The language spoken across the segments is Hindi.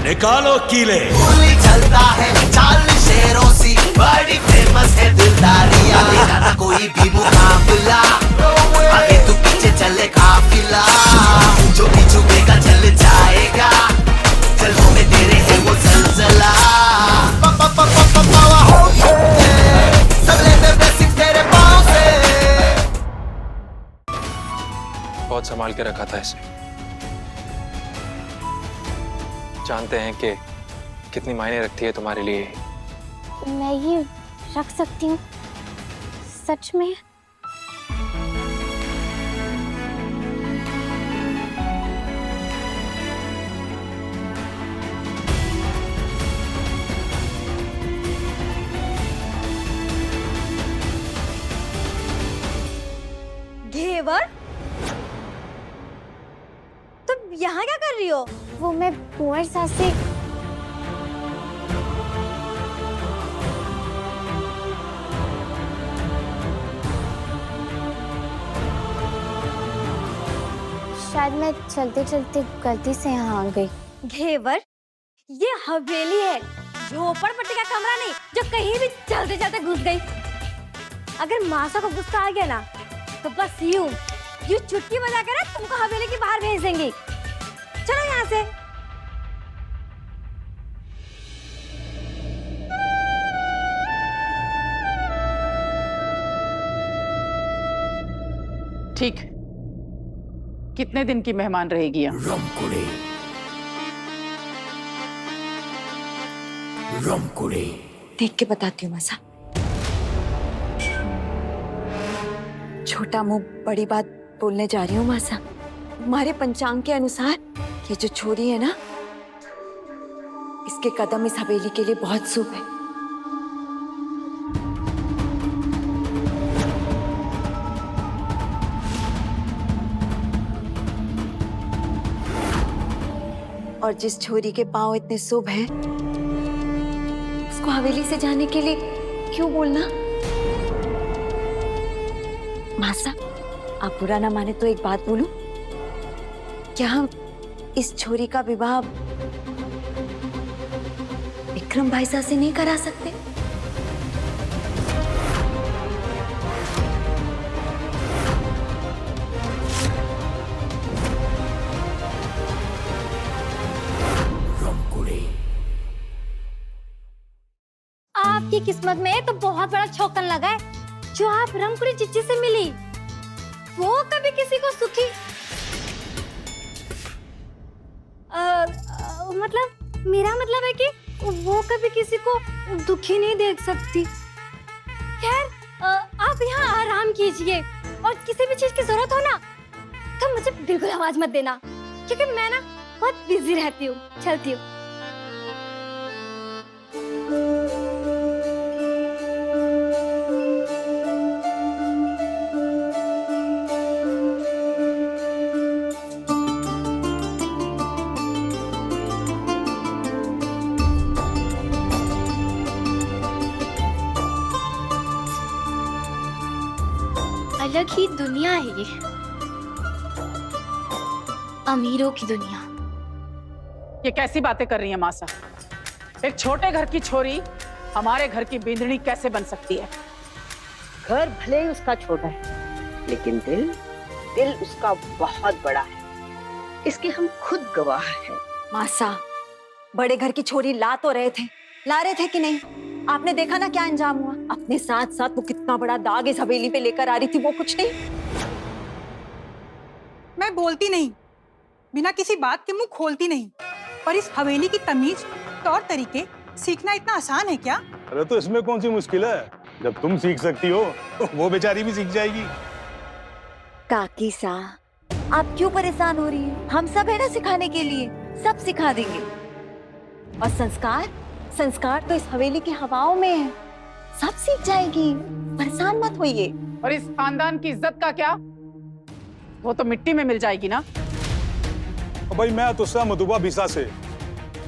निकालो कीले। गोली चलता है चाल शेरों सी, बड़ी फेमस है दिलदारियां, तेरा ना कोई भी मुकाबला, आगे तू पीछे चले काफिला, जो भी झुकेगा चल जाएगा, चलों में तेरे है वो जलजला। सब लेते ब्लेसिंग तेरे पाँव से। बहुत संभाल के रखा था इसे। जानते हैं कि कितनी मायने रखती है तुम्हारे लिए। मैं ये रख सकती हूँ सच में? घेवर, तुम यहाँ क्या कर रही हो? वो मैं कुंवर सास से शायद मैं चलते चलते गलती से यहाँ आ गई। घेवर, ये हवेली है, झोपड़पट्टी का कमरा नहीं जो कहीं भी चलते चलते घुस गई। अगर मासा को गुस्सा आ गया ना तो बस यूं चुटकी बजा कर तुमको हवेली के बाहर भेज देंगी। चलो यहाँ से। ठीक, कितने दिन की मेहमान रहेगी यहाँ? रमकुड़े देख के बताती हूँ मासा। छोटा मुंह बड़ी बात बोलने जा रही हूँ मासा। हमारे पंचांग के अनुसार ये जो छोरी है ना, इसके कदम इस हवेली के लिए बहुत शुभ है। और जिस छोरी के पांव इतने शुभ हैं, उसको हवेली से जाने के लिए क्यों बोलना? मासा, आप बुरा ना माने तो एक बात बोलूं? क्या हम इस छोरी का विवाह विक्रम भाई साहब से नहीं करा सकते? आपकी किस्मत में तो बहुत बड़ा छौकन लगा है जो आप रमकुड़ी चिच्ची से मिली। वो कभी किसी को सुखी मतलब मेरा मतलब है कि वो कभी किसी को दुखी नहीं देख सकती। खैर आप यहाँ आराम कीजिए और किसी भी चीज की जरूरत हो ना तो मुझे बिल्कुल आवाज मत देना, क्योंकि मैं ना बहुत बिजी रहती हूँ। चलती हूँ। अलग ही दुनिया है ये, अमीरों की दुनिया। ये कैसी बातें कर रही है मासा? एक छोटे घर की छोरी हमारे घर की बींदनी कैसे बन सकती है? घर भले ही उसका छोटा है, लेकिन दिल उसका बहुत बड़ा है। इसके हम खुद गवाह हैं। मासा, बड़े घर की छोरी ला रहे थे कि नहीं? आपने देखा ना क्या अंजाम हुआ? अपने साथ साथ वो कितना बड़ा दाग इस हवेली पे लेकर आ रही थी, वो कुछ नहीं। मैं बोलती नहीं, बिना किसी बात के मुंह खोलती नहीं, पर इस हवेली की तमीज, तौर तरीके सीखना इतना आसान है क्या? अरे तो इसमें कौन सी मुश्किल है? जब तुम सीख सकती हो तो वो बेचारी भी सीख जाएगी। काकी सा, आप क्यों परेशान हो रही हैं? हम सब है ना सिखाने के लिए, सब सिखा देंगे। और संस्कार तो इस हवेली की हवाओं में है, सब सीख जाएगी, परेशान मत होइए। और इस खानदान की इज्जत का क्या? वो तो मिट्टी में मिल जाएगी ना। भाई मैं तो सहमत हूँ भिसा से,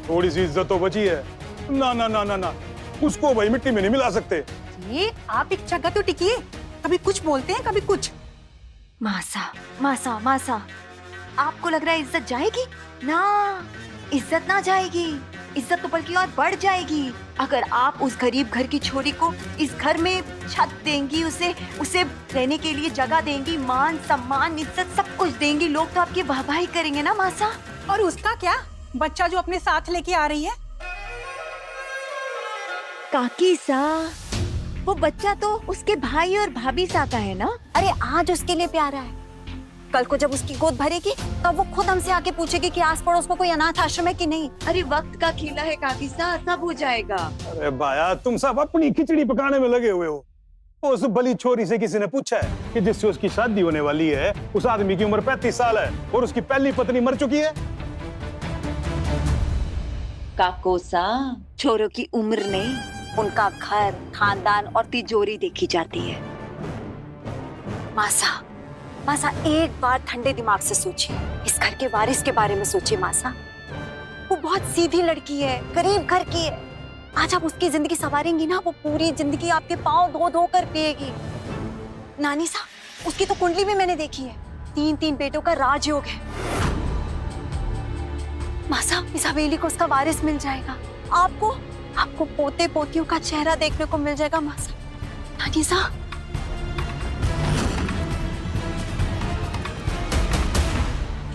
थोड़ी सी इज्जत तो बची है। ना ना ना ना ना, उसको भाई मिट्टी में नहीं मिला सकते। ये आप एक जगह तो टिकिए, कभी कुछ बोलते हैं कभी कुछ। मासा, आपको लग रहा है इज्जत जाएगी ना? इज्जत ना जाएगी, इज्जत तो बल्कि और बढ़ जाएगी। अगर आप उस गरीब घर की छोरी को इस घर में छत देंगी, उसे उसे रहने के लिए जगह देंगी, मान सम्मान इज्जत सब कुछ देंगी, लोग तो आपकी वाहवाही करेंगे ना मासा। और उसका क्या, बच्चा जो अपने साथ लेके आ रही है? काकी सा, वो बच्चा तो उसके भाई और भाभी सा का है ना। अरे आज उसके लिए प्यारा है, कल को जब उसकी गोद भरेगी तब वो खुद हमसे आके पूछेगी कि आस पड़ोस में कोई अनाथ आश्रम है कि नहीं। अरे वक्त का खेला है काकी सा, सब हो जाएगा। अरे भाया, तुम सब अपनी खिचड़ी पकाने में लगे हुए हो। उस बली छोरी से किसी ने पूछा है कि जिससे उसकी शादी होने वाली है उस आदमी की उम्र 35 साल है और उसकी पहली पत्नी मर चुकी है? काको सा, छोरों की उम्र नहीं, उनका घर, खानदान और तिजोरी देखी जाती है। मासा, मासा एक बार ठंडे दिमाग से सोचिए, इस घर के वारिस के बारे में सोचिए मासा। वो बहुत सीधी लड़की है, गरीब घर की है। आज आप उसकी जिंदगी संवारेंगी ना, वो पूरी जिंदगी आपके पाँव धो धो कर पिएगी। नानी सा, उसकी तो कुंडली भी मैंने देखी है, 3 बेटों का राजयोग है। मासा, इस हवेली को उसका वारिस मिल जाएगा। आपको पोते पोतियों का चेहरा देखने को मिल जाएगा मासा। नानी सा,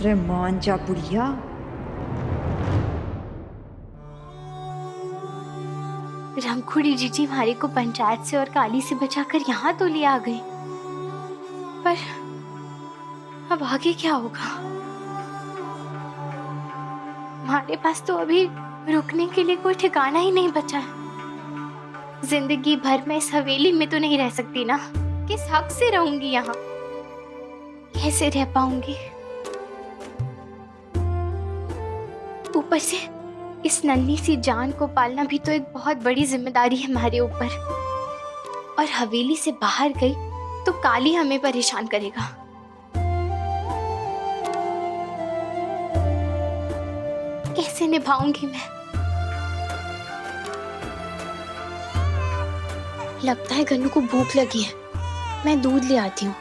रे मान जा बुढ़िया। रामखुड़ी जीजी हमारे को पंचायत से और काली से बचाकर यहाँ तो ले आ गए, पर अब आगे क्या होगा? हमारे पास तो अभी रुकने के लिए कोई ठिकाना ही नहीं बचा है। जिंदगी भर मैं इस हवेली में तो नहीं रह सकती ना। किस हक से रहूंगी यहाँ? कैसे रह पाऊंगी? ऊपर से इस नन्ही सी जान को पालना भी तो एक बहुत बड़ी जिम्मेदारी है हमारे ऊपर। और हवेली से बाहर गई तो काली हमें परेशान करेगा। कैसे निभाऊंगी मैं? लगता है गन्नू को भूख लगी है, मैं दूध ले आती हूँ।